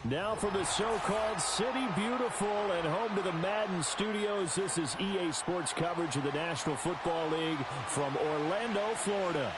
Now from the so-called City Beautiful and home to the Madden Studios, this is EA Sports coverage of the National Football League from Orlando, Florida.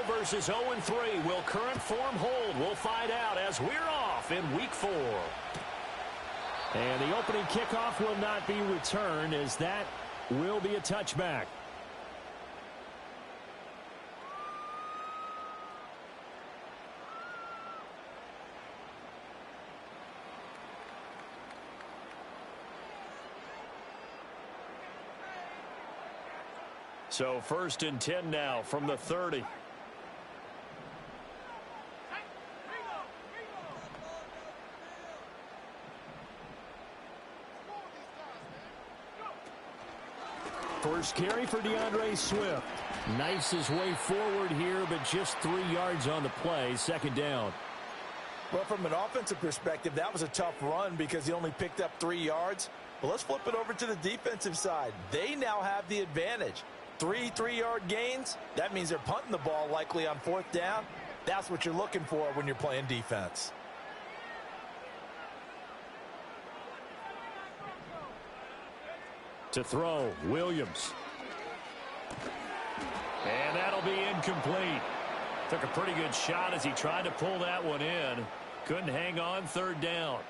Versus 0-3. Will current form hold? We'll find out as we're off in Week 4. And the opening kickoff will not be returned, as that will be a touchback. So 1st and 10 now from the 30. First carry for DeAndre Swift. Knifes his way forward here, but just 3 yards on the play. 2nd down. Well, from an offensive perspective, that was a tough run because he only picked up 3 yards. But let's flip it over to the defensive side. They now have the advantage. 3 3-yard gains. That means they're punting the ball likely on 4th down. That's what you're looking for when you're playing defense. To throw, Williams. And that'll be incomplete. Took a pretty good shot as he tried to pull that one in. Couldn't hang on. 3rd down.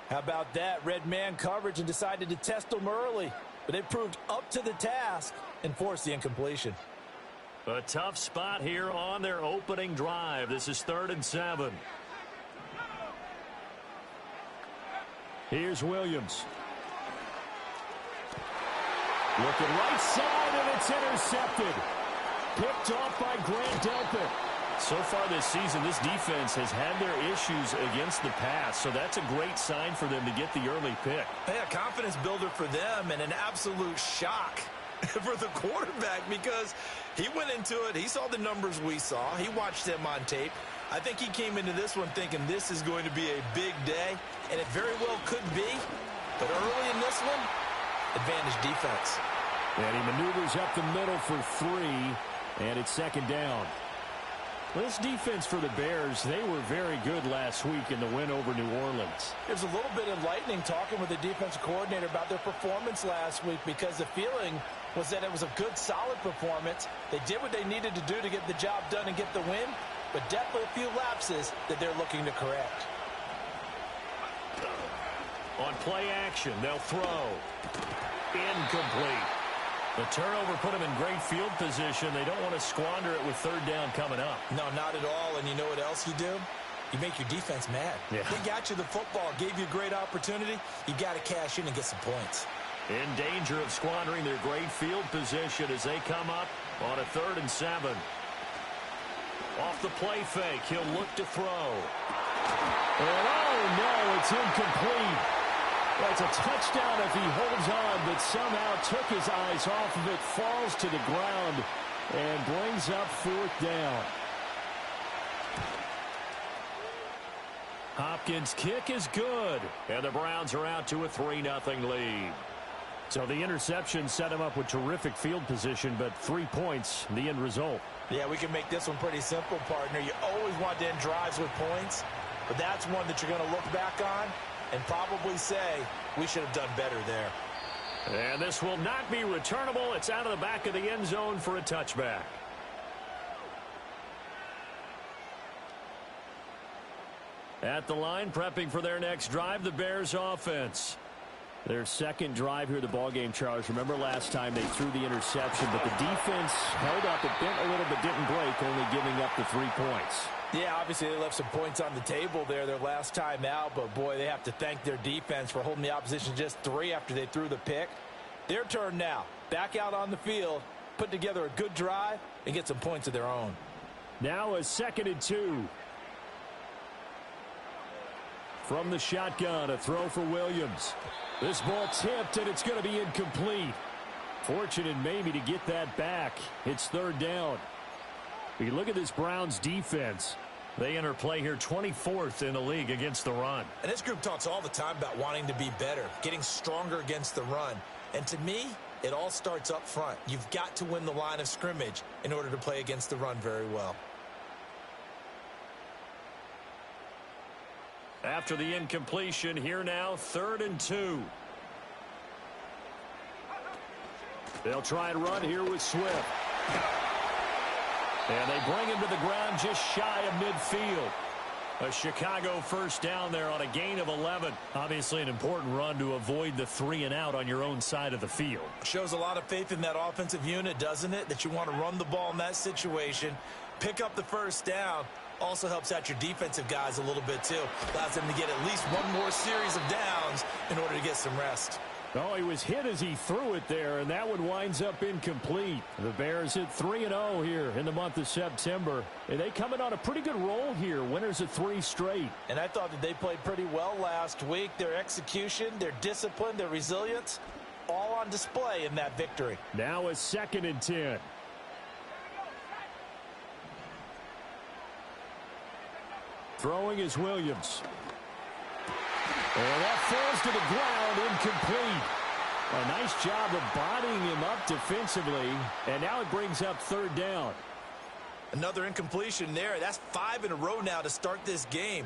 How about that? Red man coverage and decided to test them early. But they proved up to the task and forced the incompletion. A tough spot here on their opening drive. This is 3rd and 7. Here's Williams. Looking right side, and it's intercepted. Picked off by Grant Delpit. So far this season, this defense has had their issues against the pass, so that's a great sign for them to get the early pick. Hey, a confidence builder for them and an absolute shock for the quarterback because he went into it. He saw the numbers we saw. He watched them on tape. I think he came into this one thinking this is going to be a big day, and it very well could be. But early in this one, advantage defense. And he maneuvers up the middle for 3, and it's 2nd down. This defense for the Bears, they were very good last week in the win over New Orleans. It was a little bit enlightening talking with the defensive coordinator about their performance last week because the feeling was that it was a good, solid performance. They did what they needed to do to get the job done and get the win, but definitely a few lapses that they're looking to correct. On play action, they'll throw. Incomplete. The turnover put them in great field position. They don't want to squander it with 3rd down coming up. No, not at all. And you know what else you do? You make your defense mad. Yeah. They got you the football, gave you a great opportunity. You got to cash in and get some points. In danger of squandering their great field position as they come up on a 3rd and 7. Off the play fake, he'll look to throw. And oh no, it's incomplete. That's a touchdown if he holds on, but somehow took his eyes off of it, falls to the ground, and brings up 4th down. Hopkins' kick is good, and the Browns are out to a 3-0 lead. So the interception set him up with terrific field position, but 3 points, the end result. Yeah, we can make this one pretty simple, partner. You always want to end drives with points, but that's one that you're going to look back on and probably say, we should have done better there. And this will not be returnable. It's out of the back of the end zone for a touchback. At the line, prepping for their next drive, the Bears offense. Their 2nd drive here of the ballgame, Charles. Remember last time they threw the interception, but the defense held up. It bent a little but didn't break, only giving up the 3 points. Yeah, obviously they left some points on the table there their last time out, but boy, they have to thank their defense for holding the opposition just 3 after they threw the pick. Their turn now. Back out on the field, put together a good drive, and get some points of their own. Now a 2nd and 2. From the shotgun, a throw for Williams. This ball tipped, and it's going to be incomplete. Fortunate maybe to get that back. It's third down. You look at this Browns defense. They enter play here 24th in the league against the run. And this group talks all the time about wanting to be better, getting stronger against the run. And to me, it all starts up front. You've got to win the line of scrimmage in order to play against the run very well. After the incompletion, here now, 3rd and 2. They'll try and run here with Swift. And they bring him to the ground just shy of midfield. A Chicago first down there on a gain of 11. Obviously an important run to avoid the 3 and out on your own side of the field. Shows a lot of faith in that offensive unit, doesn't it? That you want to run the ball in that situation. Pick up the first down. Also helps out your defensive guys a little bit too. Allows them to get at least one more series of downs in order to get some rest. Oh, he was hit as he threw it there, and that one winds up incomplete. The Bears hit 3-0 here in the month of September. And they come in on a pretty good roll here, winners of 3 straight. And I thought that they played pretty well last week. Their execution, their discipline, their resilience, all on display in that victory. Now a 2nd and 10. Throwing is Williams. And that falls to the ground, incomplete. A nice job of bodying him up defensively, and now it brings up 3rd down. Another incompletion there. That's 5 in a row now to start this game.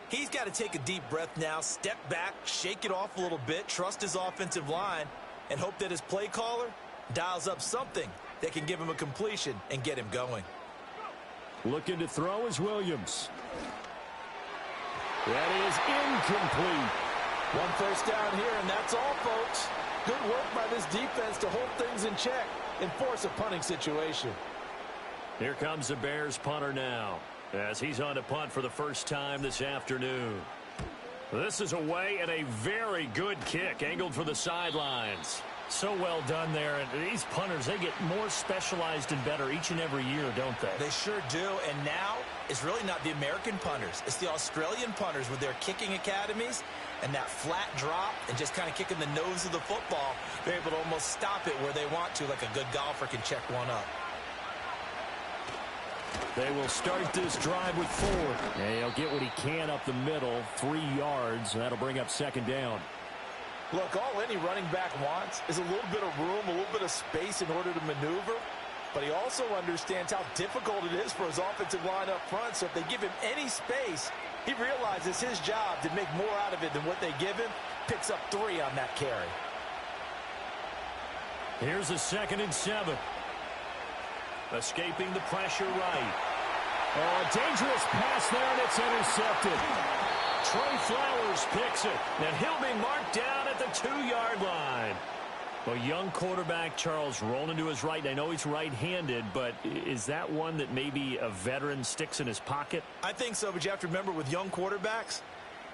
He's got to take a deep breath now, step back, shake it off a little bit, trust his offensive line, and hope that his play caller dials up something that can give him a completion and get him going. Looking to throw is Williams. That is incomplete. 1 first down here, and that's all, folks. Good work by this defense to hold things in check and force a punting situation. Here comes the Bears punter now, as he's on to punt for the first time this afternoon. This is away and a very good kick, angled for the sidelines. So well done there. And these punters, they get more specialized and better each and every year, don't they? They sure do. And now it's really not the American punters. It's the Australian punters with their kicking academies and that flat drop and just kind of kicking the nose of the football. They're able to almost stop it where they want to, like a good golfer can check one up. They will start this drive with 4. And he'll get what he can up the middle, 3 yards. And that'll bring up 2nd down. Look, all any running back wants is a little bit of room, a little bit of space in order to maneuver. But he also understands how difficult it is for his offensive line up front. So if they give him any space, he realizes his job to make more out of it than what they give him. Picks up 3 on that carry. Here's a 2nd and 7. Escaping the pressure right. Oh, a dangerous pass there, and it's intercepted. Trey Flowers picks it, and he'll be marked down at the 2-yard line. Well, young quarterback Charles rolling to his right. I know he's right-handed, but is that one that maybe a veteran sticks in his pocket? I think so, but you have to remember with young quarterbacks,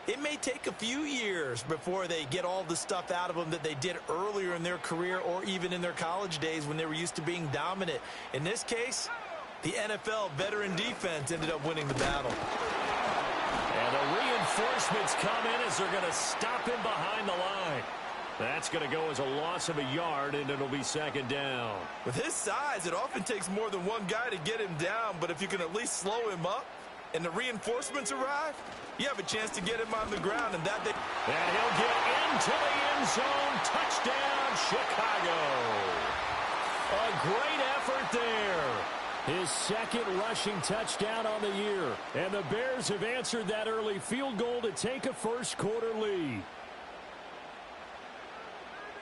it may take a few years before they get all the stuff out of them that they did earlier in their career or even in their college days when they were used to being dominant. In this case, the NFL veteran defense ended up winning the battle. And the reinforcements come in as they're going to stop him behind the line. That's going to go as a loss of a yard, and it'll be 2nd down. With his size, it often takes more than one guy to get him down, but if you can at least slow him up and the reinforcements arrive, you have a chance to get him on the ground. And he'll get into the end zone. Touchdown, Chicago. A great effort there. His 2nd rushing touchdown on the year. And the Bears have answered that early field goal to take a first-quarter lead.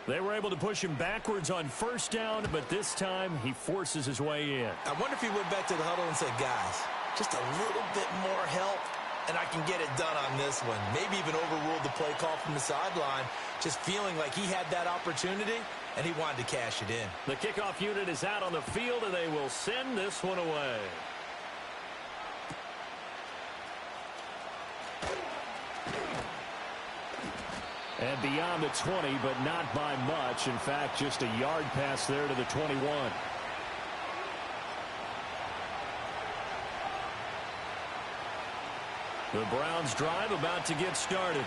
They were able to push him backwards on 1st down, but this time he forces his way in. I wonder if he went back to the huddle and said, guys, just a little bit more help, and I can get it done on this one. Maybe even overruled the play call from the sideline, just feeling like he had that opportunity, and he wanted to cash it in. The kickoff unit is out on the field, and they will send this one away. And beyond the 20, but not by much. In fact, just a yard pass there to the 21. The Browns drive about to get started.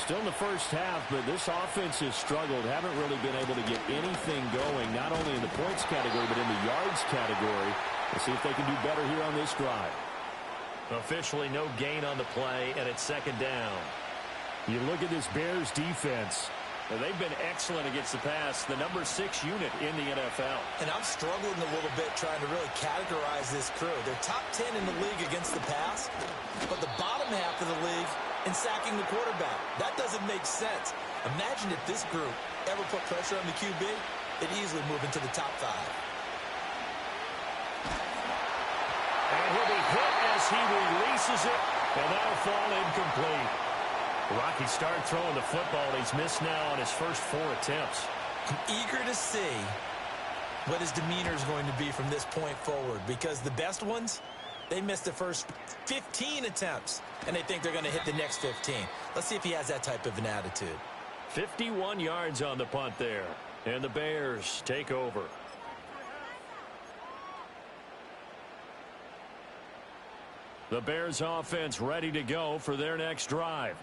Still in the first half, but this offense has struggled. Haven't really been able to get anything going, not only in the points category, but in the yards category. Let's see if they can do better here on this drive. Officially no gain on the play, and it's second down. You look at this Bears defense. Well, they've been excellent against the pass, the number 6 unit in the NFL. And I'm struggling a little bit trying to really categorize this crew. They're top 10 in the league against the pass, but the bottom half of the league in sacking the quarterback. That doesn't make sense. Imagine if this group ever put pressure on the QB, they'd easily move into the top 5. And he'll be hit as he releases it, and that'll fall incomplete. Rocky started throwing the football, and he's missed now on his first 4 attempts. I'm eager to see what his demeanor is going to be from this point forward, because the best ones, they missed the first 15 attempts, and they think they're going to hit the next 15. Let's see if he has that type of an attitude. 51 yards on the punt there, and the Bears take over. The Bears offense ready to go for their next drive.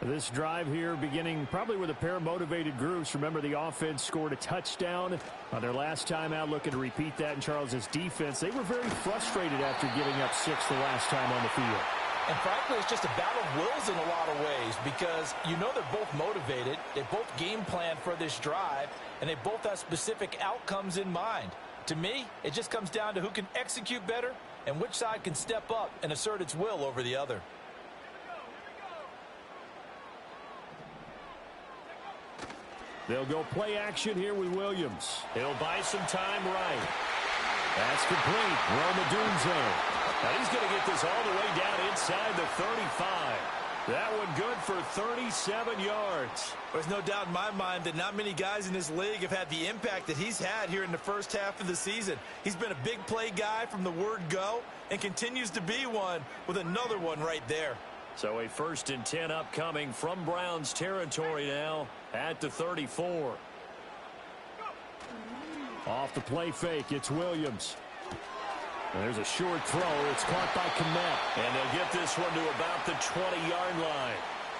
This drive here beginning probably with a pair of motivated groups. Remember, the offense scored a touchdown on their last time out, looking to repeat that in Charles's defense. They were very frustrated after giving up 6 the last time on the field. And frankly, it's just a battle of wills in a lot of ways, because you know they're both motivated, they both game plan for this drive, and they both have specific outcomes in mind. To me, it just comes down to who can execute better and which side can step up and assert its will over the other. They'll go play action here with Williams. He'll buy some time right. That's complete. Roma Dunzo. Now he's going to get this all the way down inside the 35. That one good for 37 yards. There's no doubt in my mind that not many guys in this league have had the impact that he's had here in the first half of the season. He's been a big play guy from the word go and continues to be one with another one right there. So a 1st and 10 upcoming from Browns territory now at the 34. Off the play fake, it's Williams. There's a short throw. It's caught by Kmet. And they'll get this one to about the 20-yard line.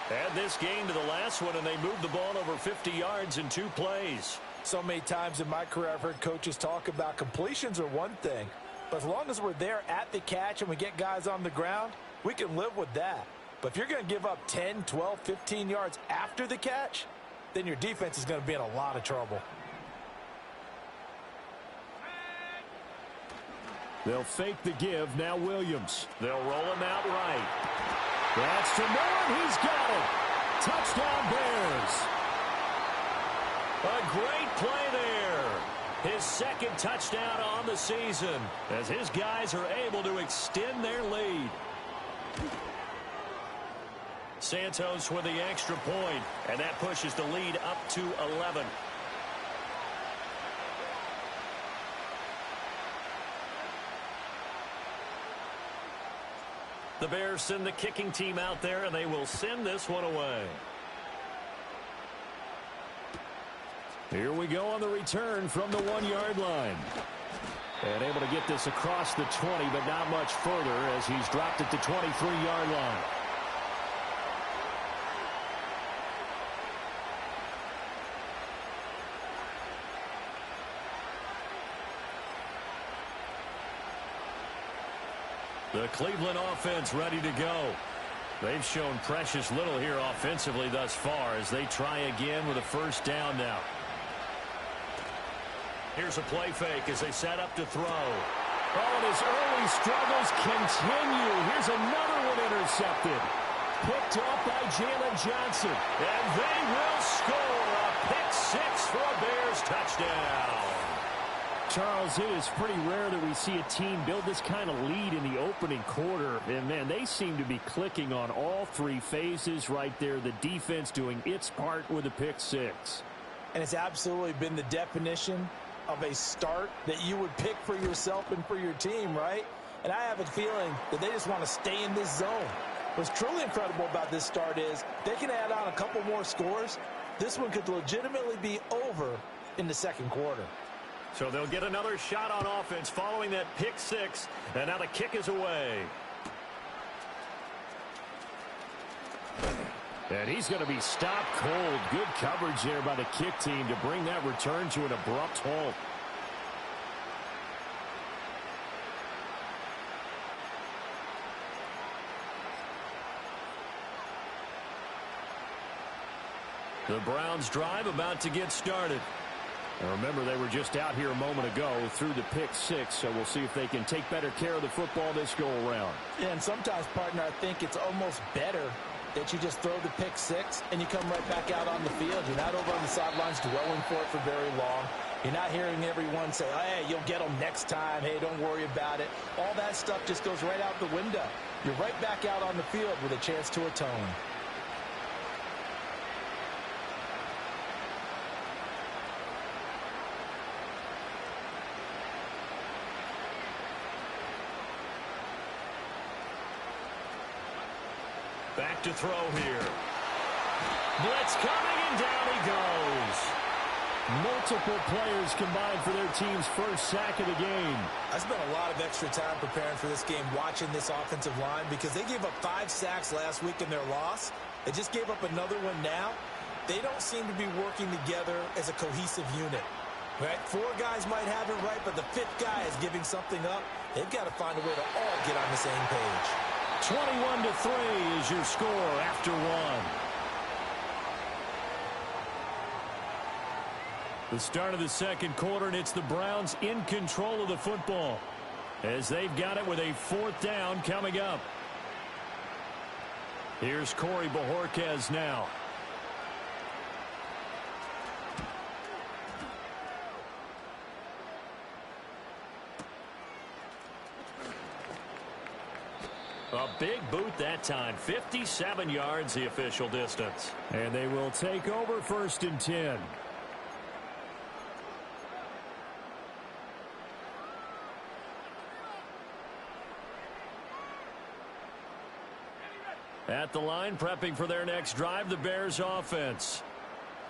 Add this game to the last one, and they moved the ball over 50 yards in 2 plays. So many times in my career I've heard coaches talk about completions are one thing, but as long as we're there at the catch and we get guys on the ground, we can live with that. But if you're going to give up 10, 12, 15 yards after the catch, then your defense is going to be in a lot of trouble. They'll fake the give. Now Williams. They'll roll him out right. That's to Moore. He's got it. Touchdown Bears. A great play there. His 2nd touchdown on the season as his guys are able to extend their lead. Santos with the extra point, and that pushes the lead up to 11. The Bears send the kicking team out there, and they will send this one away. Here we go on the return from the 1-yard line. And able to get this across the 20, but not much further as he's dropped at the 23-yard line. The Cleveland offense ready to go. They've shown precious little here offensively thus far as they try again with a 1st down now. Here's a play fake as they set up to throw. Oh, and his early struggles continue. Here's another one intercepted. Picked up by Jalen Johnson. And they will score a pick 6 for a Bears touchdown. Charles, it is pretty rare that we see a team build this kind of lead in the opening quarter. And, man, they seem to be clicking on all 3 phases right there. The defense doing its part with a pick 6. And it's absolutely been the definition of a start that you would pick for yourself and for your team, right? And I have a feeling that they just want to stay in this zone. What's truly incredible about this start is they can add on a couple more scores. This one could legitimately be over in the 2nd quarter. So they'll get another shot on offense following that pick 6, and now the kick is away. And he's going to be stopped cold. Good coverage there by the kick team to bring that return to an abrupt halt. The Browns drive about to get started. And remember, they were just out here a moment ago through the pick six, so we'll see if they can take better care of the football this go-around. Yeah, and sometimes, partner, I think it's almost better that you just throw the pick six and you come right back out on the field. You're not over on the sidelines dwelling for it for very long. You're not hearing everyone say, hey, you'll get them next time. Hey, don't worry about it. All that stuff just goes right out the window. You're right back out on the field with a chance to atone. Back to throw here. Blitz coming, and down he goes. Multiple players combined for their team's first sack of the game. I spent a lot of extra time preparing for this game, watching this offensive line, because they gave up 5 sacks last week in their loss. They just gave up another one now. They don't seem to be working together as a cohesive unit. Right? 4 guys might have it right, but the 5th guy is giving something up. They've got to find a way to all get on the same page. 21-3 is your score after 1. The start of the second quarter, and it's the Browns in control of the football as they've got it with a 4th down coming up. Here's Corey Bojorquez now. A big boot that time. 57 yards the official distance. And they will take over 1st and 10. At the line, prepping for their next drive, the Bears offense.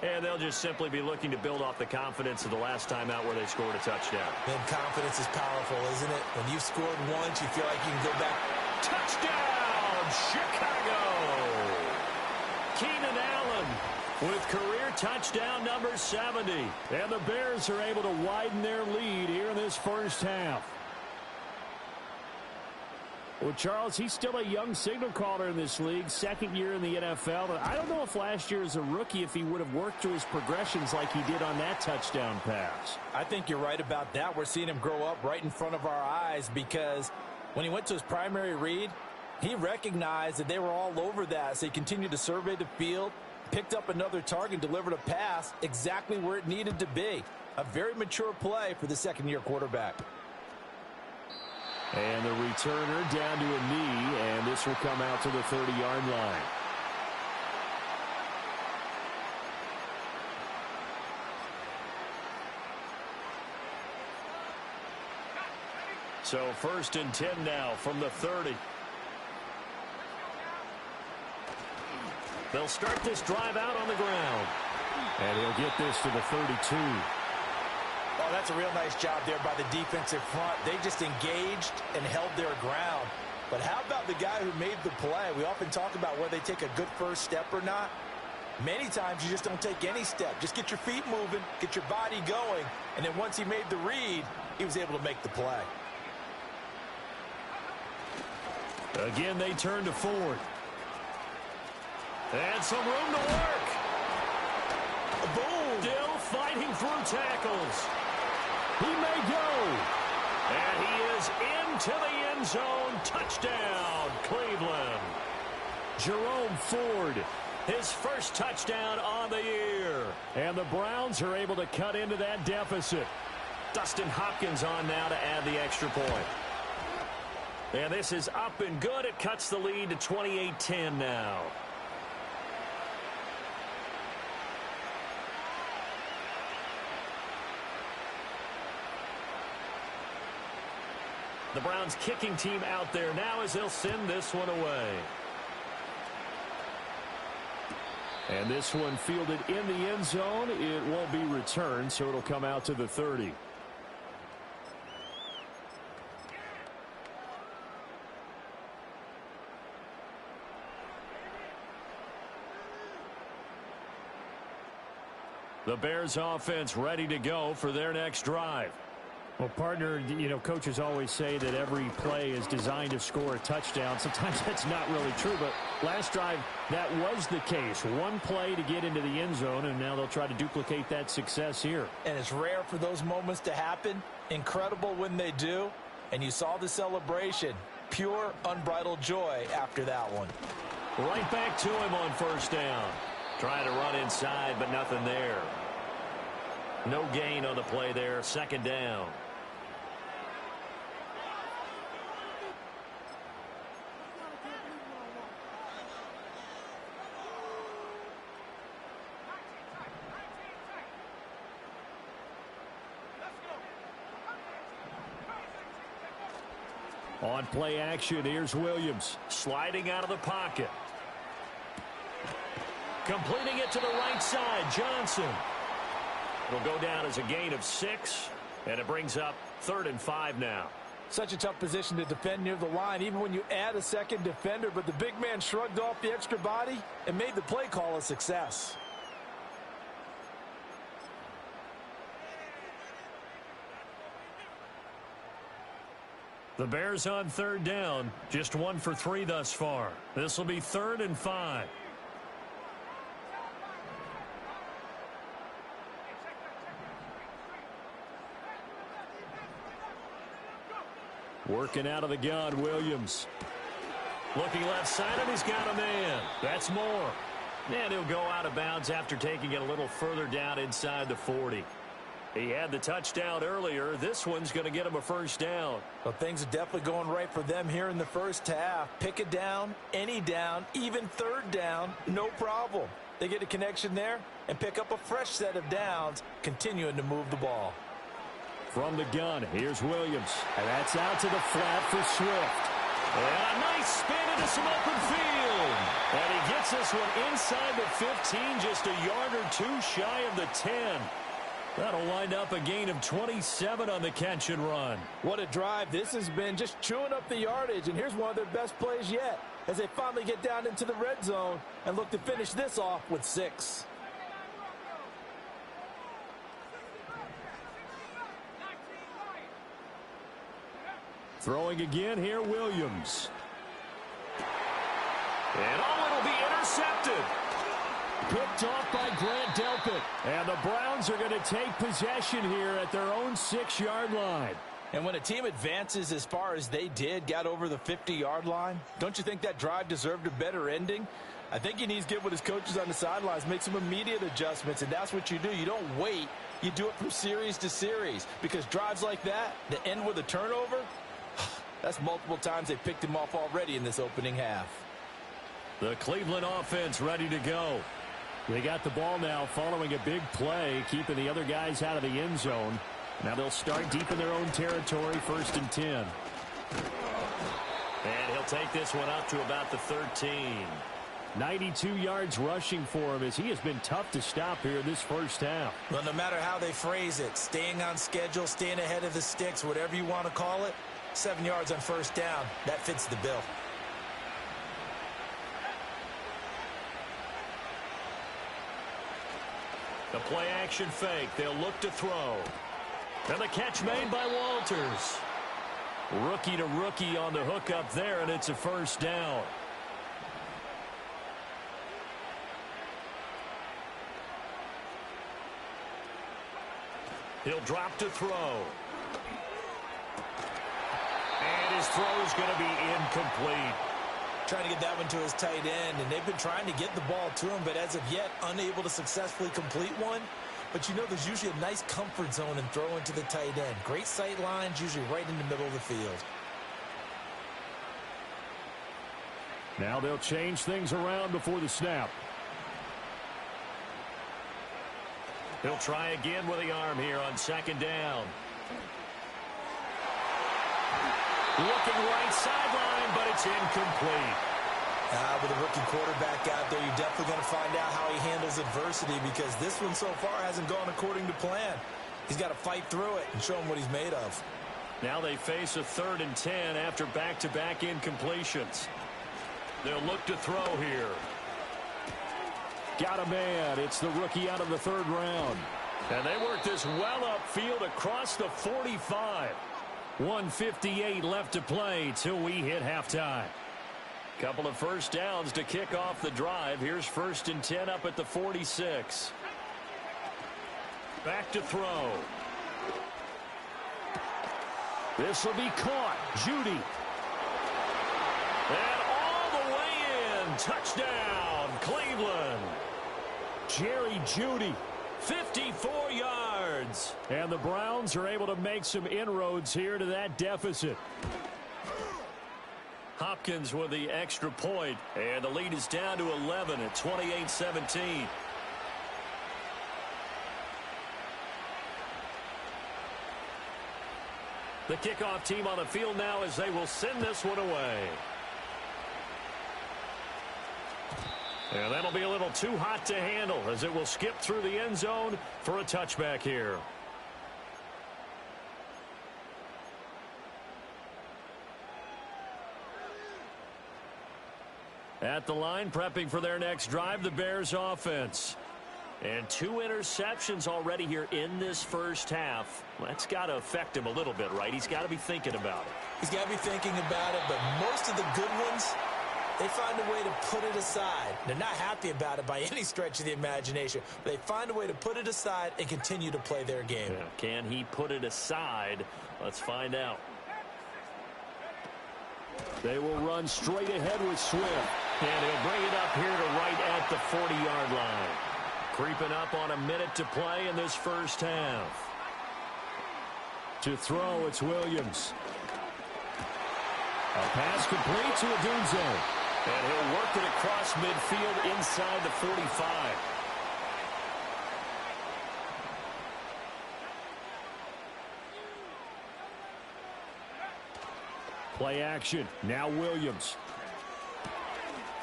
And they'll just simply be looking to build off the confidence of the last time out where they scored a touchdown. And confidence is powerful, isn't it? When you've scored once, you feel like you can go back. Touchdown, Chicago! Keenan Allen with career touchdown number 70. And the Bears are able to widen their lead here in this first half. Well, Charles, he's still a young signal caller in this league, 2nd year in the NFL. But I don't know if last year as a rookie, if he would have worked through his progressions like he did on that touchdown pass. I think you're right about that. We're seeing him grow up right in front of our eyes, because when he went to his primary read, he recognized that they were all over that. So he continued to survey the field, picked up another target, delivered a pass exactly where it needed to be. A very mature play for the 2nd-year quarterback. And the returner down to a knee, and this will come out to the 30-yard line. So 1st and 10 now from the 30. They'll start this drive out on the ground. And he'll get this to the 32. Oh, that's a real nice job there by the defensive front. They just engaged and held their ground. But how about the guy who made the play? We often talk about whether they take a good first step or not. Many times you just don't take any step. Just get your feet moving, get your body going, and then once he made the read, he was able to make the play. Again, they turn to Ford. And some room to work. Boom! Still fighting through tackles. He may go. And he is into the end zone. Touchdown, Cleveland. Jerome Ford, his first touchdown on the year. And the Browns are able to cut into that deficit. Dustin Hopkins on now to add the extra point. And this is up and good. It cuts the lead to 28-10 now. The Browns kicking team out there now as they'll send this one away. And this one fielded in the end zone. It won't be returned, so it'll come out to the 30. The Bears offense ready to go for their next drive. Well, partner, you know, coaches always say that every play is designed to score a touchdown. Sometimes that's not really true, but last drive, that was the case. One play to get into the end zone, and now they'll try to duplicate that success here. And it's rare for those moments to happen. Incredible when they do. And you saw the celebration. Pure, unbridled joy after that one. Right back to him on first down. Trying to run inside, but nothing there. No gain on the play there. Second down. On play action, here's Williams. Sliding out of the pocket. Completing it to the right side, Johnson. It'll go down as a gain of 6, and it brings up 3rd and 5 now. Such a tough position to defend near the line, even when you add a second defender, but the big man shrugged off the extra body and made the play call a success. The Bears on 3rd down, just 1 for 3 thus far. This will be 3rd and 5. Working out of the gun, Williams. Looking left side, and he's got a man. That's Moore. And he'll go out of bounds after taking it a little further down inside the 40. He had the touchdown earlier. This one's going to get him a first down. Well, things are definitely going right for them here in the first half. Pick a down, any down, even 3rd down, no problem. They get a connection there and pick up a fresh set of downs, continuing to move the ball. From the gun, here's Williams. And that's out to the flat for Swift. And a nice spin into some open field. And he gets this one inside the 15, just a yard or 2 shy of the 10. That'll wind up a gain of 27 on the catch and run. What a drive. This has been just chewing up the yardage, and here's one of their best plays yet as they finally get down into the red zone and look to finish this off with 6. Throwing again here, Williams. And it'll be intercepted. Picked off by Grant Delpit. And the Browns are going to take possession here at their own 6-yard line. And when a team advances as far as they did, got over the 50-yard line, don't you think that drive deserved a better ending? I think he needs to get with his coaches on the sidelines, make some immediate adjustments, and that's what you do. You don't wait. You do it from series to series, because drives like that end with a turnover, that's multiple times they picked him off already in this opening half. The Cleveland offense ready to go. They got the ball now following a big play, keeping the other guys out of the end zone. Now they'll start deep in their own territory, 1st and 10. And he'll take this one up to about the 13. 92 yards rushing for him as he has been tough to stop here this first half. Well, no matter how they phrase it, staying on schedule, staying ahead of the sticks, whatever you want to call it, 7 yards on first down, that fits the bill. The play action fake. They'll look to throw. And the catch made by Walters. Rookie to rookie on the hook up there, and it's a first down. He'll drop to throw. And his throw's going to be incomplete. Trying to get that one to his tight end, and they've been trying to get the ball to him, but as of yet, unable to successfully complete one. But you know, there's usually a nice comfort zone in throwing to the tight end. Great sight lines, usually right in the middle of the field. Now they'll change things around before the snap. He'll try again with the arm here on 2nd down. Looking right sideline, but it's incomplete. With a rookie quarterback out there, you're definitely going to find out how he handles adversity, because this one so far hasn't gone according to plan. He's got to fight through it and show him what he's made of. Now they face a 3rd and 10 after back-to-back incompletions. They'll look to throw here. Got a man. It's the rookie out of the third round. And they work this well upfield across the 45. 1:58 left to play till we hit halftime. Couple of first downs to kick off the drive. Here's 1st and 10 up at the 46. Back to throw. This will be caught. Judy. And all the way in. Touchdown, Cleveland. Jerry Judy. 54 yards. And the Browns are able to make some inroads here to that deficit. Hopkins with the extra point, and the lead is down to 11 at 28-17. The kickoff team on the field now as they will send this one away. And that'll be a little too hot to handle as it will skip through the end zone for a touchback here. At the line, prepping for their next drive, the Bears offense. And 2 interceptions already here in this first half. Well, that's got to affect him a little bit, right? He's got to be thinking about it. He's got to be thinking about it, but most of the good ones, they find a way to put it aside. They're not happy about it by any stretch of the imagination. But they find a way to put it aside and continue to play their game. Yeah, can he put it aside? Let's find out. They will run straight ahead with Swift. And he'll bring it up here to right at the 40-yard line. Creeping up on a minute to play in this first half. To throw, it's Williams. A pass complete to Adunzo. And he'll work it across midfield inside the 45. Play action. Now Williams.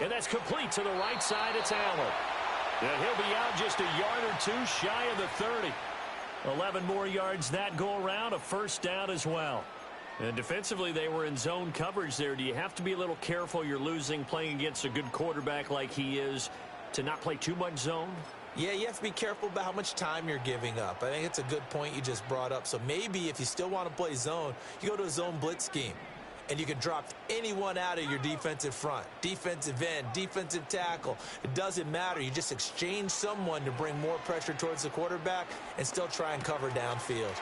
And that's complete to the right side. It's Allen. And he'll be out just a yard or two shy of the 30. 11 more yards that go around. A first down as well. And defensively, they were in zone coverage there. Do you have to be a little careful? You're losing playing against a good quarterback like he is to not play too much zone? Yeah, you have to be careful about how much time you're giving up. I think it's a good point you just brought up. So maybe if you still want to play zone, you go to a zone blitz scheme. And you can drop anyone out of your defensive front, defensive end, defensive tackle. It doesn't matter. You just exchange someone to bring more pressure towards the quarterback and still try and cover downfield.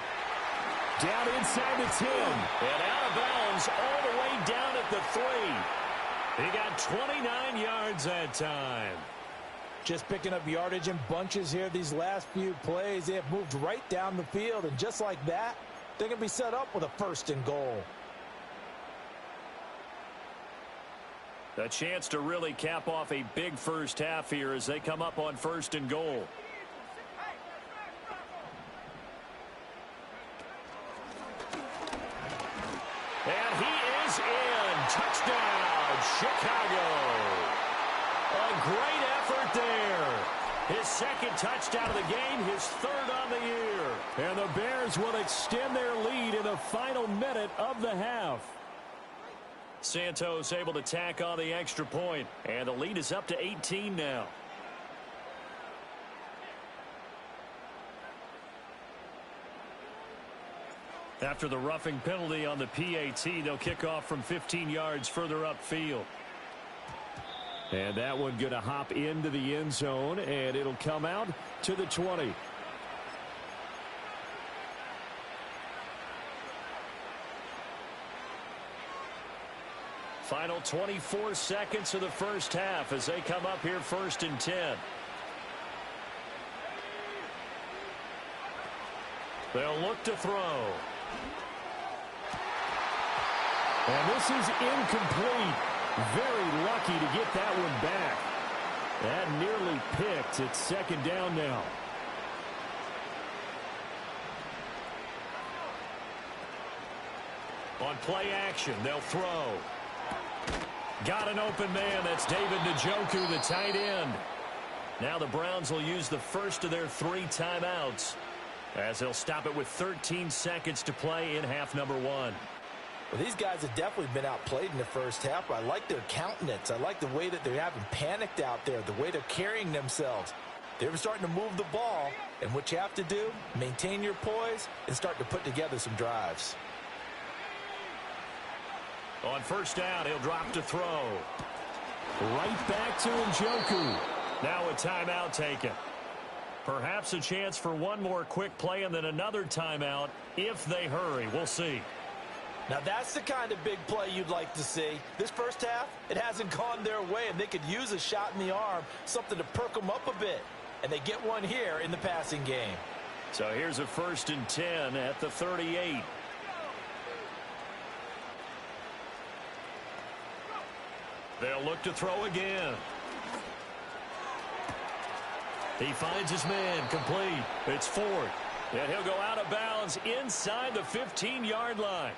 Down inside the 10. And out of bounds all the way down at the 3. He got 29 yards that time. Just picking up yardage in bunches here these last few plays. They have moved right down the field, and just like that, they're going to be set up with a 1st and goal. A chance to really cap off a big first half here as they come up on 1st and goal. And he is in. Touchdown, Chicago. A great effort there. His 2nd touchdown of the game, his 3rd on the year. And the Bears will extend their lead in the final minute of the half. Santos able to tack on the extra point, and the lead is up to 18 now. After the roughing penalty on the PAT, they'll kick off from 15 yards further upfield. And that one going to hop into the end zone, and it'll come out to the 20. Final 24 seconds of the first half as they come up here 1st and 10. They'll look to throw. And this is incomplete. Very lucky to get that one back. That nearly picked. It's 2nd down now. On play action, they'll throw. Got an open man. That's David Njoku, the tight end. Now the Browns will use the first of their 3 timeouts as they'll stop it with 13 seconds to play in half number 1. Well, these guys have definitely been outplayed in the first half. I like their countenance. I like the way that they're having panicked out there, the way they're carrying themselves. They're starting to move the ball, and what you have to do, maintain your poise and start to put together some drives. On first down, he'll drop to throw. Right back to Njoku. Now a timeout taken. Perhaps a chance for one more quick play and then another timeout if they hurry. We'll see. Now, that's the kind of big play you'd like to see. This first half, it hasn't gone their way, and they could use a shot in the arm, something to perk them up a bit. And they get one here in the passing game. So here's a 1st and 10 at the 38. They'll look to throw again. He finds his man, complete. It's Ford. And he'll go out of bounds inside the 15-yard line.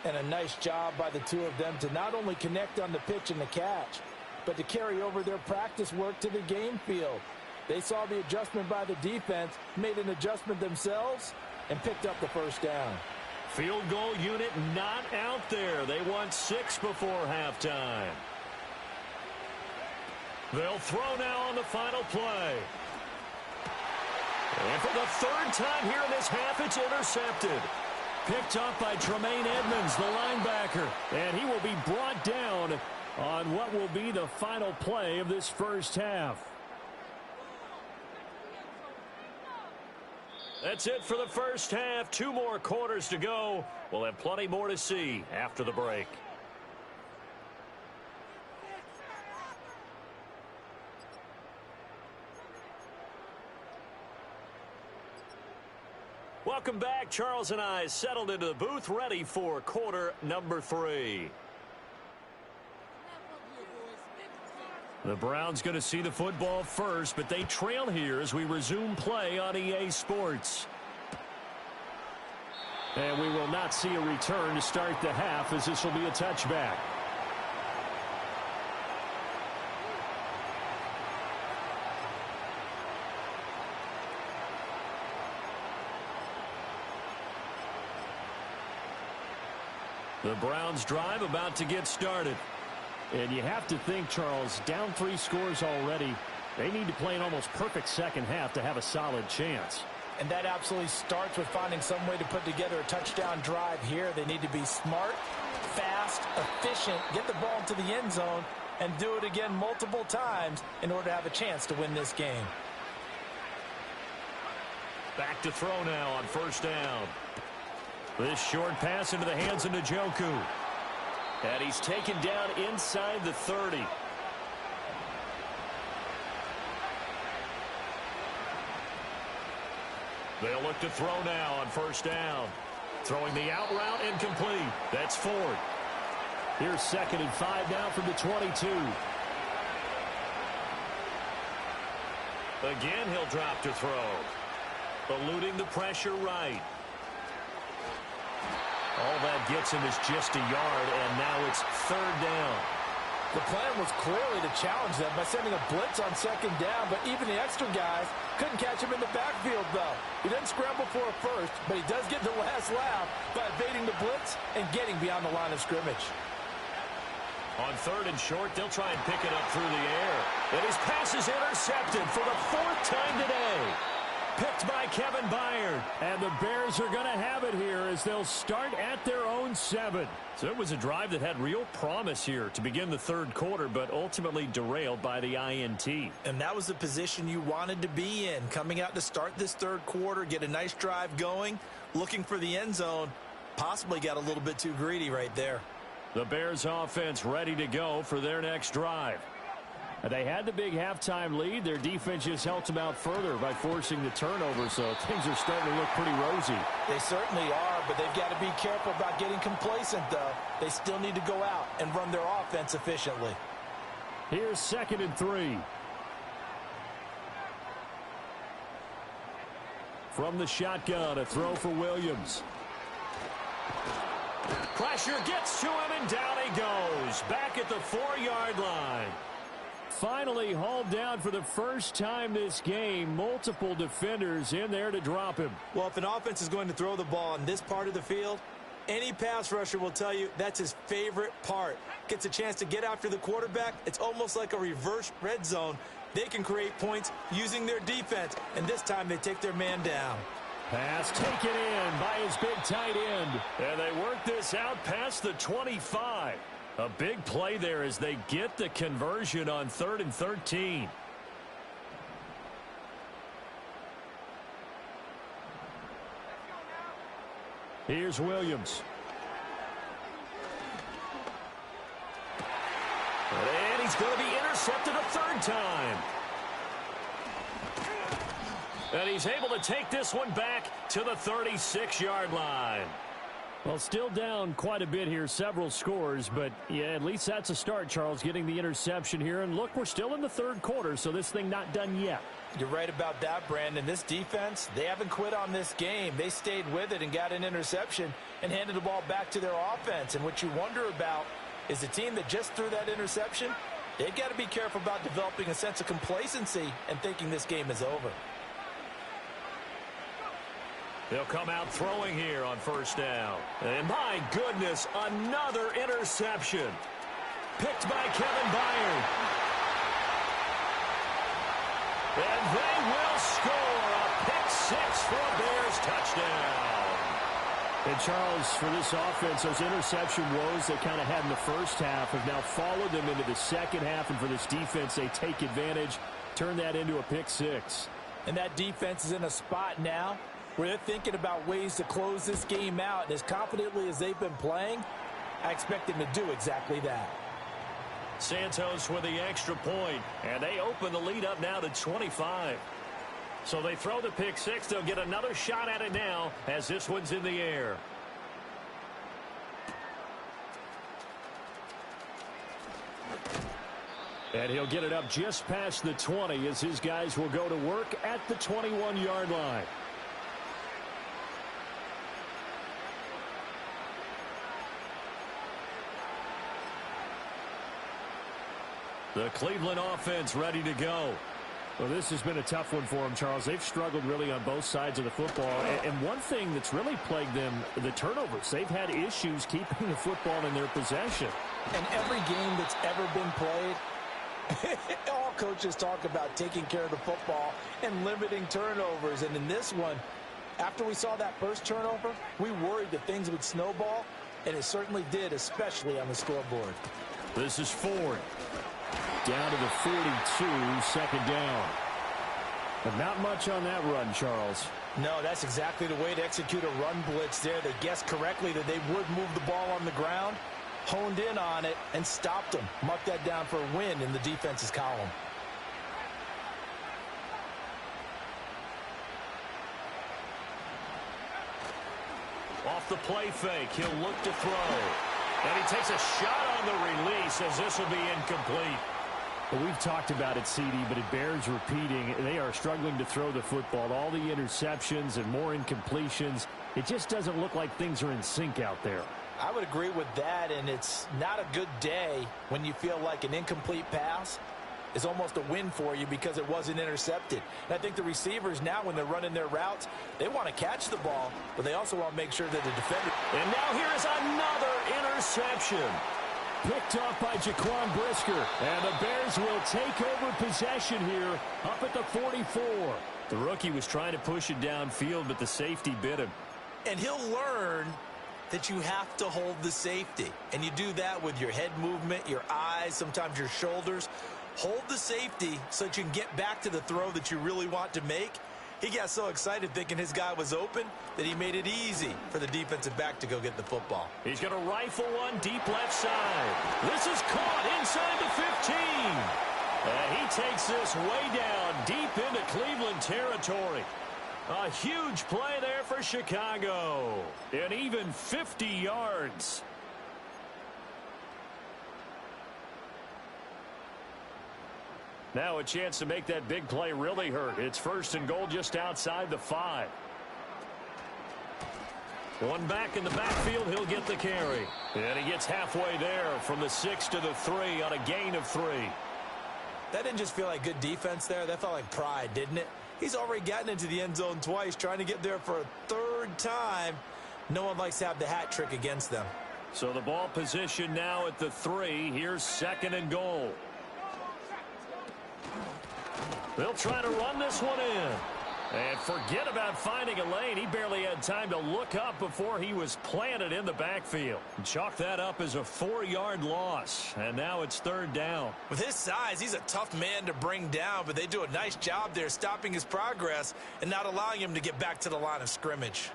And a nice job by the two of them to not only connect on the pitch and the catch, but to carry over their practice work to the game field. They saw the adjustment by the defense, made an adjustment themselves, and picked up the first down. Field goal unit not out there. They want 6 before halftime. They'll throw now on the final play. And for the 3rd time here in this half, it's intercepted. Picked up by Tremaine Edmonds, the linebacker. And he will be brought down on what will be the final play of this first half. That's it for the first half. 2 more quarters to go. We'll have plenty more to see after the break. Welcome back. Charles and I settled into the booth, ready for quarter number 3. The Browns going to see the football first, but they trail here as we resume play on EA Sports. And we will not see a return to start the half, as this will be a touchback. The Browns drive about to get started. And you have to think, Charles, down 3 scores already. They need to play an almost perfect second half to have a solid chance. And that absolutely starts with finding some way to put together a touchdown drive here. They need to be smart, fast, efficient, get the ball into the end zone, and do it again multiple times in order to have a chance to win this game. Back to throw now on first down. This short pass into the hands of Njoku. And he's taken down inside the 30. They'll look to throw now on first down. Throwing the out route incomplete. That's Ford. Here's 2nd and 5 now from the 22. Again, he'll drop to throw. Eluding the pressure right. All that gets him is just a yard, and now it's 3rd down. The plan was clearly to challenge them by sending a blitz on 2nd down, but even the extra guys couldn't catch him in the backfield, though. He doesn't scramble for a first, but he does get the last laugh by evading the blitz and getting beyond the line of scrimmage. On 3rd and short, they'll try and pick it up through the air. And his pass is intercepted for the 4th time today. Picked by Kevin Byard. And the Bears are going to have it here as they'll start at their own 7. So it was a drive that had real promise here to begin the 3rd quarter, but ultimately derailed by the INT. And that was the position you wanted to be in. Coming out to start this 3rd quarter, get a nice drive going, looking for the end zone. Possibly got a little bit too greedy right there. The Bears offense ready to go for their next drive. They had the big halftime lead. Their defense just helped them out further by forcing the turnover, so things are starting to look pretty rosy. They certainly are, but they've got to be careful about getting complacent, though. They still need to go out and run their offense efficiently. Here's 2nd and 3. From the shotgun, a throw for Williams. Pressure gets to him, and down he goes. Back at the 4-yard line. Finally hauled down for the first time this game. Multiple defenders in there to drop him. Well, if an offense is going to throw the ball in this part of the field, Any pass rusher will tell you that's his favorite part. Gets a chance to get after the quarterback. It's almost like a reverse red zone. They can create points using their defense, and this time they take their man down. Pass taken in by his big tight end. And they work this out past the 25. A big play there as they get the conversion on 3rd and 13. Here's Williams. And he's going to be intercepted a 3rd time. And he's able to take this one back to the 36-yard line. Well, still down quite a bit here, several scores, but yeah, at least that's a start, Charles, getting the interception here. And look, we're still in the 3rd quarter, so this thing not done yet. You're right about that, Brandon. This defense, they haven't quit on this game. They stayed with it and got an interception and handed the ball back to their offense. And what you wonder about is the team that just threw that interception, they've got to be careful about developing a sense of complacency and thinking this game is over. They'll come out throwing here on 1st down. And my goodness, another interception. Picked by Kevin Byard. And they will score a pick 6 for a Bears touchdown. And Charles, for this offense, those interception woes they kind of had in the first half have now followed them into the second half. And for this defense, they take advantage, turn that into a pick 6. And that defense is in a spot now where they're thinking about ways to close this game out. And as confidently as they've been playing, I expect them to do exactly that. Santos with the extra point, and they open the lead up now to 25. So they throw the pick 6. They'll get another shot at it now as this one's in the air. And he'll get it up just past the 20 as his guys will go to work at the 21-yard line. The Cleveland offense ready to go. Well, this has been a tough one for them, Charles. They've struggled really on both sides of the football. And one thing that's really plagued them, the turnovers. They've had issues keeping the football in their possession. And every game that's ever been played, all coaches talk about taking care of the football and limiting turnovers. And in this one, after we saw that first turnover, we worried that things would snowball, and it certainly did, especially on the scoreboard. This is Ford. Down to the 42, 2nd down. But not much on that run, Charles. No, that's exactly the way to execute a run blitz there. They guessed correctly that they would move the ball on the ground, honed in on it, and stopped them. Mark that down for a win in the defense's column. Off the play fake, he'll look to throw. And he takes a shot on the release as this will be incomplete. Well, we've talked about it, CD, but it bears repeating. They are struggling to throw the football. All the interceptions and more incompletions. It just doesn't look like things are in sync out there. I would agree with that, and it's not a good day when you feel like an incomplete pass is almost a win for you because it wasn't intercepted. And I think the receivers now, when they're running their routes, they want to catch the ball, but they also want to make sure that the defender... And now here is another interception. Picked off by Jaquan Brisker. And the Bears will take over possession here up at the 44. The rookie was trying to push it downfield, but the safety bit him. And he'll learn that you have to hold the safety. And you do that with your head movement, your eyes, sometimes your shoulders. Hold the safety so that you can get back to the throw that you really want to make. He got so excited thinking his guy was open that he made it easy for the defensive back to go get the football. He's going to rifle one deep left side. This is caught inside the 15. And he takes this way down deep into Cleveland territory. A huge play there for Chicago. And even 50 yards. Now a chance to make that big play really hurt. It's 1st and goal just outside the 5. One back in the backfield, he'll get the carry. And he gets halfway there from the 6 to the 3 on a gain of 3. That didn't just feel like good defense there. That felt like pride, didn't it? He's already gotten into the end zone twice, trying to get there for a 3rd time. No one likes to have the hat trick against them. So the ball position now at the 3. Here's 2nd and goal. They'll try to run this one in. And forget about finding a lane. He barely had time to look up before he was planted in the backfield. Chalk that up as a 4-yard loss. And now it's 3rd down. With his size, he's a tough man to bring down, but they do a nice job there stopping his progress and not allowing him to get back to the line of scrimmage.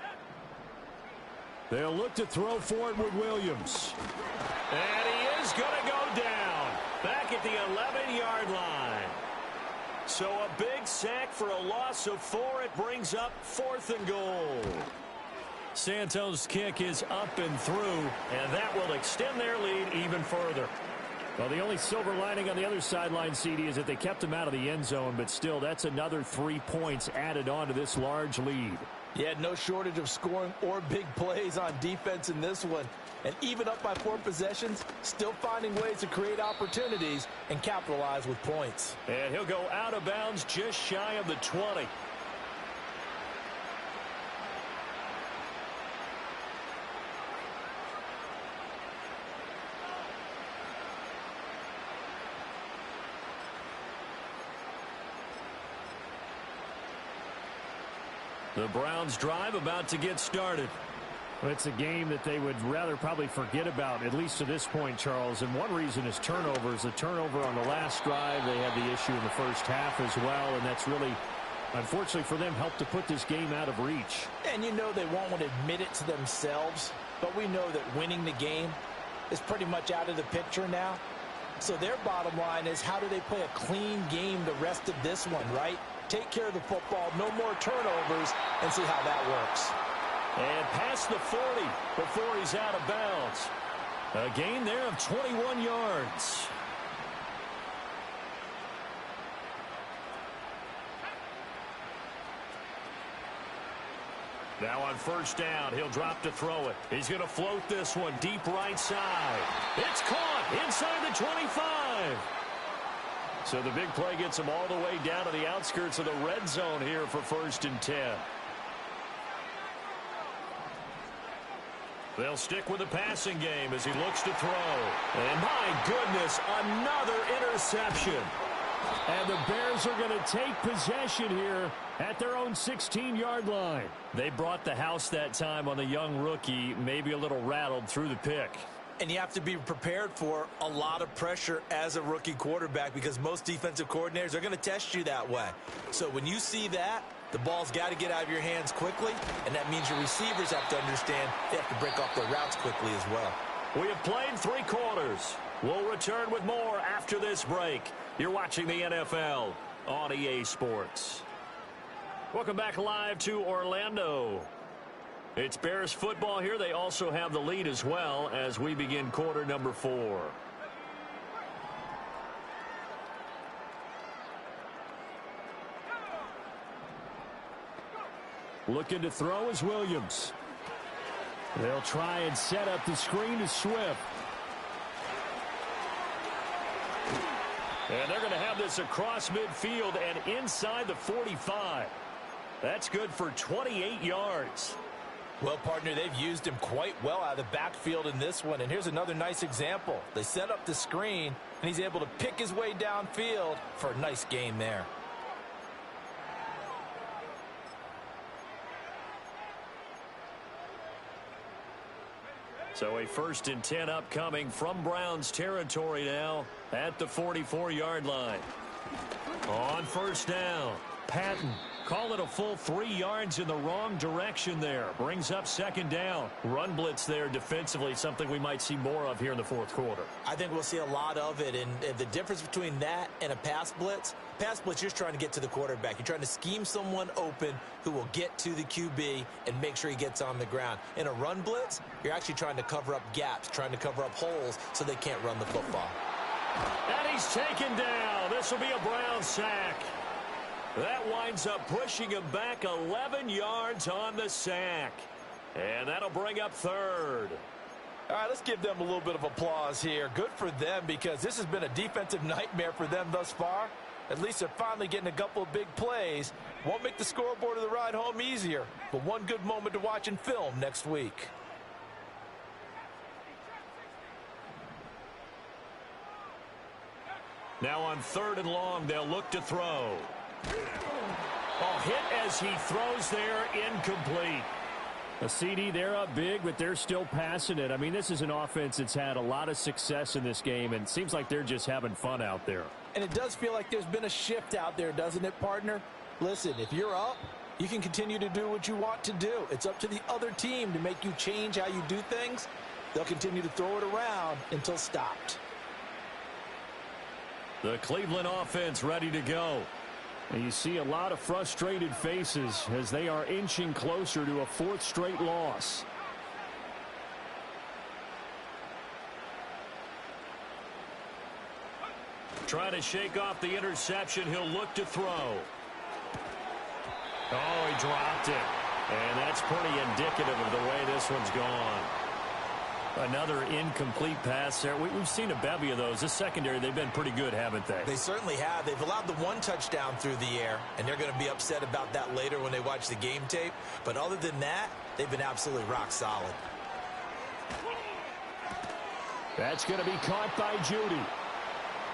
They'll look to throw for it with Williams. And he is going to go down. Back at the 11-yard line. So a big sack for a loss of 4. It brings up 4th and goal. Santos' kick is up and through, and that will extend their lead even further. Well, the only silver lining on the other sideline, CD, is that they kept him out of the end zone, but still, that's another 3 points added on to this large lead. Yeah, no shortage of scoring or big plays on defense in this one. And even up by 4 possessions, still finding ways to create opportunities and capitalize with points. And he'll go out of bounds just shy of the 20. The Browns drive about to get started. Well, it's a game that they would rather probably forget about, at least to this point, Charles. And one reason is turnovers. The turnover on the last drive, they had the issue in the first half as well, and that's really, unfortunately for them, helped to put this game out of reach. And you know they won't want to admit it to themselves, but we know that winning the game is pretty much out of the picture now. So their bottom line is, how do they play a clean game the rest of this one, right? Take care of the football, no more turnovers, and see how that works. And past the 40 before he's out of bounds. A gain there of 21 yards. Now on 1st down, he'll drop to throw it. He's going to float this one deep right side. It's caught inside the 25. So the big play gets him all the way down to the outskirts of the red zone here for 1st and 10. They'll stick with the passing game as he looks to throw. And my goodness, another interception. And the Bears are going to take possession here at their own 16-yard line. They brought the house that time on the young rookie, maybe a little rattled through the pick. And you have to be prepared for a lot of pressure as a rookie quarterback, because most defensive coordinators are going to test you that way. So when you see that, the ball's got to get out of your hands quickly, and that means your receivers have to understand they have to break off their routes quickly as well. We have played 3 quarters. We'll return with more after this break. You're watching the NFL on EA Sports. Welcome back live to Orlando. It's Bears football here. They also have the lead as well as we begin quarter number 4. Looking to throw is Williams. They'll try and set up the screen to Swift. And they're going to have this across midfield and inside the 45. That's good for 28 yards. Well, partner, they've used him quite well out of the backfield in this one. And here's another nice example. They set up the screen, and he's able to pick his way downfield for a nice gain there. So a 1st and 10 upcoming from Browns territory now at the 44-yard line. On 1st down, Patton. Call it a full 3 yards in the wrong direction there. Brings up 2nd down. Run blitz there defensively, something we might see more of here in the 4th quarter. I think we'll see a lot of it, and the difference between that and a pass blitz, you're just trying to get to the quarterback. You're trying to scheme someone open who will get to the QB and make sure he gets on the ground. In a run blitz, you're actually trying to cover up gaps, trying to cover up holes so they can't run the football. And he's taken down. This will be a Brown sack. That winds up pushing him back 11 yards on the sack. And that'll bring up 3rd. All right, let's give them a little bit of applause here. Good for them, because this has been a defensive nightmare for them thus far. At least they're finally getting a couple of big plays. Won't make the scoreboard of the ride home easier, but one good moment to watch in film next week. Now on 3rd and long, they'll look to throw. Oh, hit as he throws there, incomplete. A CD, they're up big, but they're still passing it. I mean, this is an offense that's had a lot of success in this game, and it seems like they're just having fun out there. And it does feel like there's been a shift out there, doesn't it, partner? Listen, if you're up, you can continue to do what you want to do. It's up to the other team to make you change how you do things. They'll continue to throw it around until stopped. The Cleveland offense ready to go. And you see a lot of frustrated faces as they are inching closer to a 4th straight loss. Trying to shake off the interception. He'll look to throw. Oh, he dropped it. And that's pretty indicative of the way this one's gone. Another incomplete pass there. We've seen a bevy of those. This secondary, they've been pretty good, haven't they? They certainly have. They've allowed the 1 touchdown through the air, and they're going to be upset about that later when they watch the game tape. But other than that, they've been absolutely rock solid. That's going to be caught by Judy.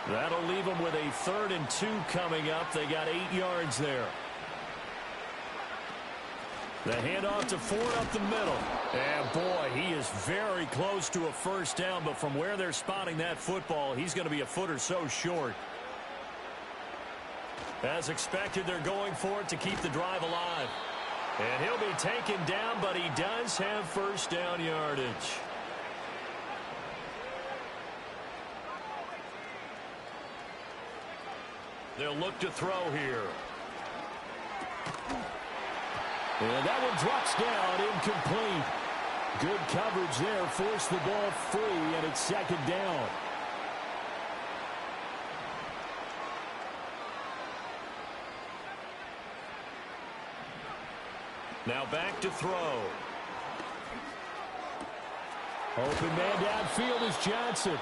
That'll leave them with a 3rd and 2 coming up. They got 8 yards there. The handoff to Ford up the middle. And boy, he is very close to a first down, but from where they're spotting that football, he's going to be a foot or so short. As expected, they're going for it to keep the drive alive. And he'll be taken down, but he does have first down yardage. They'll look to throw here. And that one drops down, incomplete. Good coverage there, forced the ball free, and it's 2nd down. Now back to throw. Open man downfield is Johnson.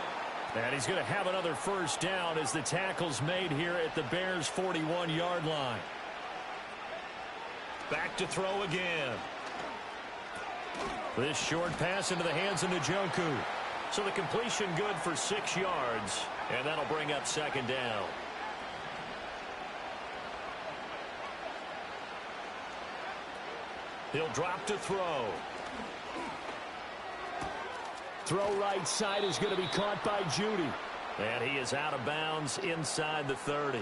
And he's going to have another first down as the tackle's made here at the Bears' 41-yard line. Back to throw again. This short pass into the hands of Njoku. So the completion good for 6 yards. And that'll bring up 2nd down. He'll drop to throw. Throw right side is going to be caught by Judy. And he is out of bounds inside the 30.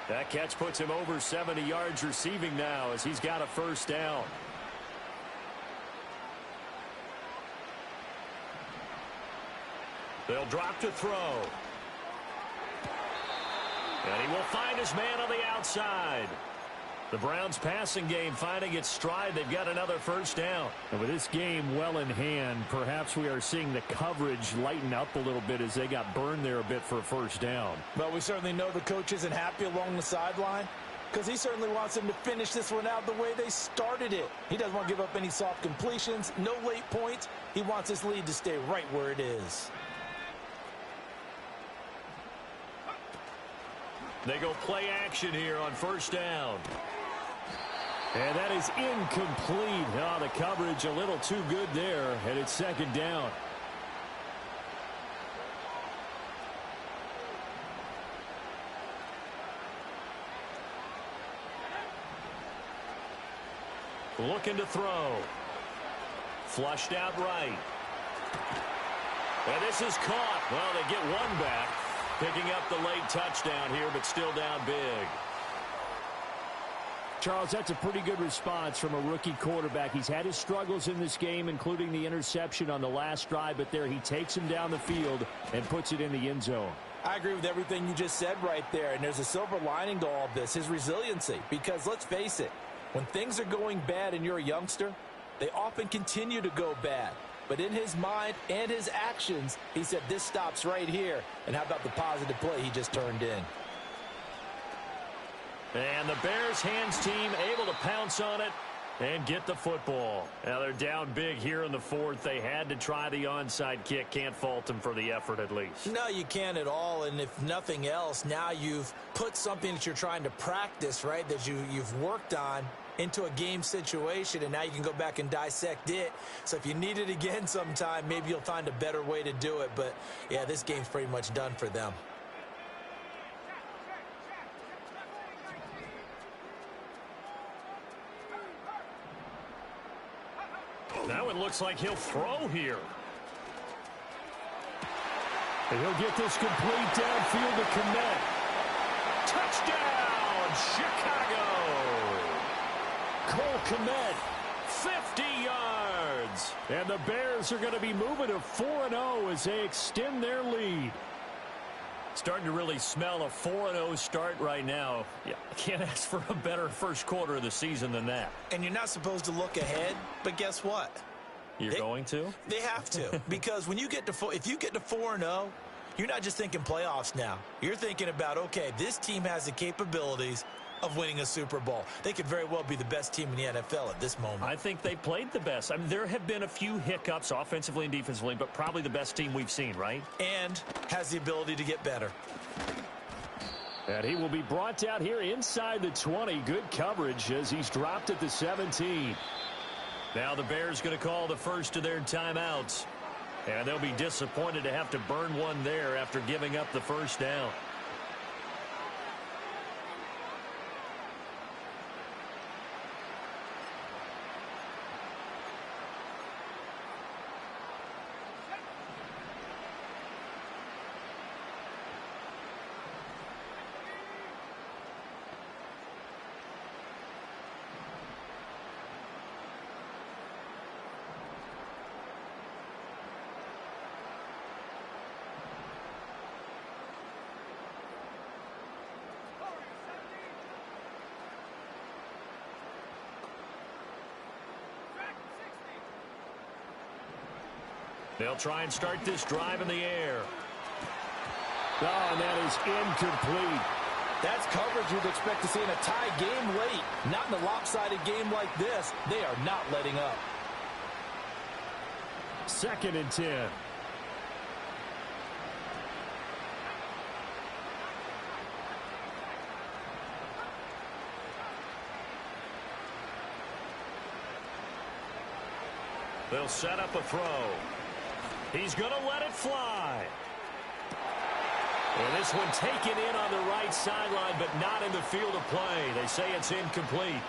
That catch puts him over 70 yards receiving now as he's got a first down. They'll drop to throw. And he will find his man on the outside. The Browns passing game finding its stride. They've got another first down. And with this game well in hand, perhaps we are seeing the coverage lighten up a little bit as they got burned there a bit for a first down. But we certainly know the coach isn't happy along the sideline because he certainly wants them to finish this one out the way they started it. He doesn't want to give up any soft completions, no late points. He wants his lead to stay right where it is. They go play action here on first down. And that is incomplete. Oh, the coverage a little too good there, and it's 2nd down. Looking to throw. Flushed out right. And this is caught. Well, they get one back. Picking up the late touchdown here, but still down big. Charles, that's a pretty good response from a rookie quarterback. He's had his struggles in this game, including the interception on the last drive, but there he takes him down the field and puts it in the end zone. I agree with everything you just said right there, and there's a silver lining to all of this, his resiliency, because let's face it, when things are going bad and you're a youngster, they often continue to go bad. But in his mind and his actions, he said this stops right here. And how about the positive play he just turned in? And the Bears hands team able to pounce on it and get the football. Now they're down big here in the fourth. They had to try the onside kick. Can't fault them for the effort at least. No, you can't at all. And if nothing else, now you've put something that you're trying to practice, right, that you've worked on into a game situation, and now you can go back and dissect it. So if you need it again sometime, maybe you'll find a better way to do it. But, yeah, this game's pretty much done for them. Now it looks like he'll throw here. And he'll get this complete downfield to Kmet. Touchdown, Chicago! Cole Kmet, 50 yards. And the Bears are going to be moving to 4-0 as they extend their lead. Starting to really smell a 4-0 start right now. Yeah, can't ask for a better first quarter of the season than that. And you're not supposed to look ahead, but guess what? You're going to? They have to, because when you get to if you get to 4-0, you're not just thinking playoffs now. You're thinking about, okay, this team has the capabilities of winning a Super Bowl. They could very well be the best team in the NFL at this moment. I think they played the best. I mean, there have been a few hiccups offensively and defensively, but probably the best team we've seen, right? And has the ability to get better. And he will be brought out here inside the 20. Good coverage as he's dropped at the 17. Now the Bears going to call the first of their timeouts. And they'll be disappointed to have to burn one there after giving up the first down. They'll try and start this drive in the air. Oh, and that is incomplete. That's coverage you'd expect to see in a tie game late. Not in a lopsided game like this. They are not letting up. 2nd and 10. They'll set up a throw. He's going to let it fly. And this one taken in on the right sideline, but not in the field of play. They say it's incomplete.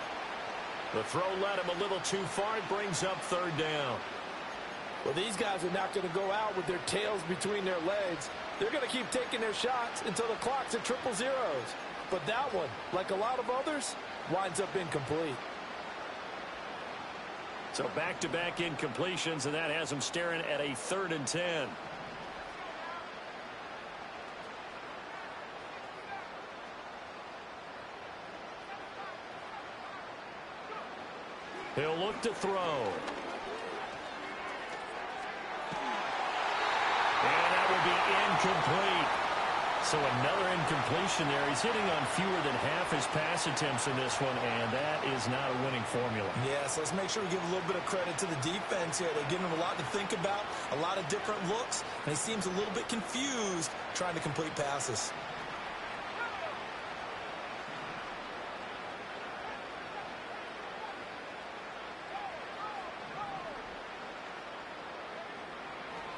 The throw led him a little too far. It brings up 3rd down. Well, these guys are not going to go out with their tails between their legs. They're going to keep taking their shots until the clock's at 000. But that one, like a lot of others, winds up incomplete. So back-to-back incompletions, and that has them staring at a 3rd and 10. He'll look to throw. And that will be incomplete. So another incompletion there. He's hitting on fewer than half his pass attempts in this one, and that is not a winning formula. Yes, let's make sure we give a little bit of credit to the defense here. They're giving him a lot to think about, a lot of different looks, and he seems a little bit confused trying to complete passes.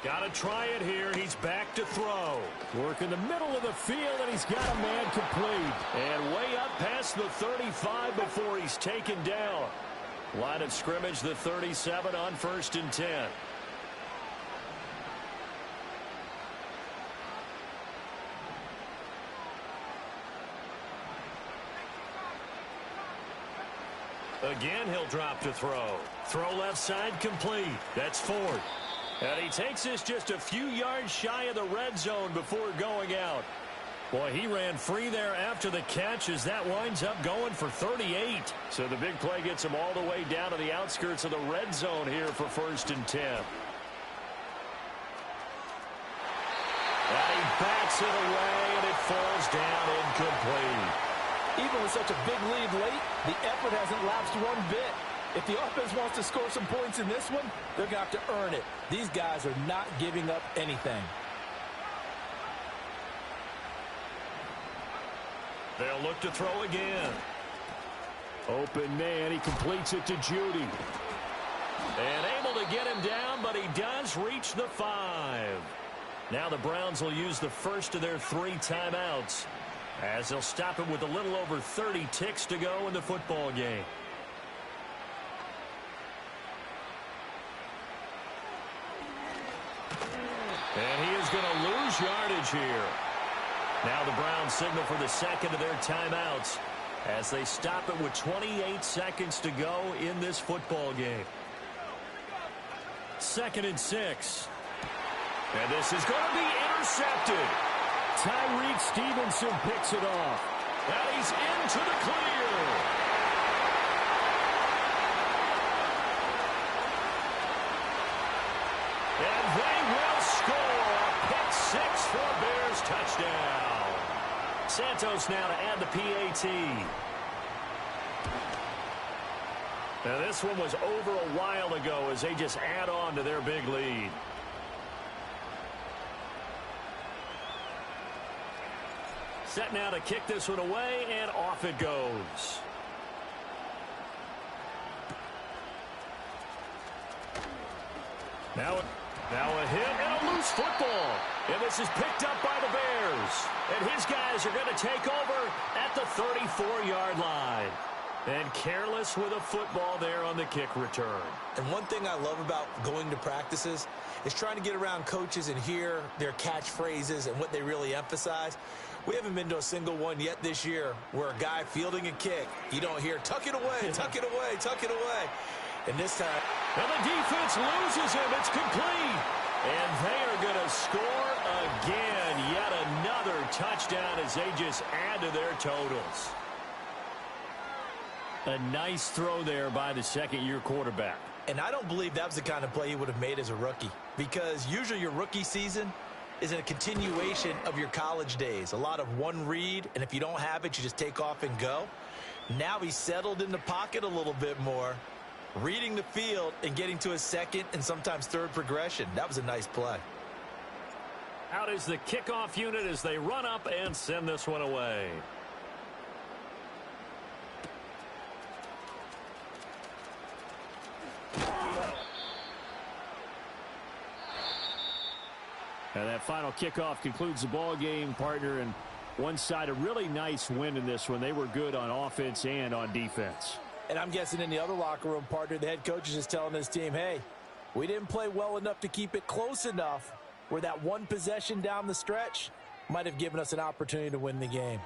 Got to try it here. He's back to throw. Work in the middle of the field, and he's got a man complete. And way up past the 35 before he's taken down. Line of scrimmage, the 37 on 1st and 10. Again, he'll drop to throw. Throw left side complete. That's 4th. And he takes this just a few yards shy of the red zone before going out. Boy, he ran free there after the catch as that winds up going for 38. So the big play gets him all the way down to the outskirts of the red zone here for 1st and 10. And he bats it away, and it falls down incomplete. Even with such a big lead late, the effort hasn't lapsed one bit. If the offense wants to score some points in this one, they're going to have to earn it. These guys are not giving up anything. They'll look to throw again. Open man, he completes it to Judy. And able to get him down, but he does reach the 5. Now the Browns will use the first of their 3 timeouts, as they'll stop it with a little over 30 ticks to go in the football game. And he is going to lose yardage here. Now the Browns signal for the second of their timeouts as they stop it with 28 seconds to go in this football game. 2nd and 6. And this is going to be intercepted. Tyreek Stevenson picks it off. And he's into the clear. And they will score a pick 6 for a Bears touchdown. Santos now to add the PAT. Now this one was over a while ago as they just add on to their big lead. Set now to kick this one away, and off it goes. Now a hit and a loose football. And this is picked up by the Bears. And his guys are going to take over at the 34-yard line. And careless with a football there on the kick return. And one thing I love about going to practices is trying to get around coaches and hear their catchphrases and what they really emphasize. We haven't been to a single one yet this year where a guy fielding a kick, you don't hear, tuck it away, tuck it away, tuck it away. And this time... And the defense loses him. It's complete. And they are going to score again. Yet another touchdown as they just add to their totals. A nice throw there by the second-year quarterback. And I don't believe that was the kind of play he would have made as a rookie, because usually your rookie season is a continuation of your college days. A lot of one read, and if you don't have it, you just take off and go. Now he's settled in the pocket a little bit more, reading the field and getting to his second and sometimes third progression. That was a nice play. Out is the kickoff unit as they run up and send this one away. And that final kickoff concludes the ball game, partner. And one side, a really nice win in this one. They were good on offense and on defense. And I'm guessing in the other locker room, partner, the head coach is just telling his team, hey, we didn't play well enough to keep it close enough where that one possession down the stretch might have given us an opportunity to win the game.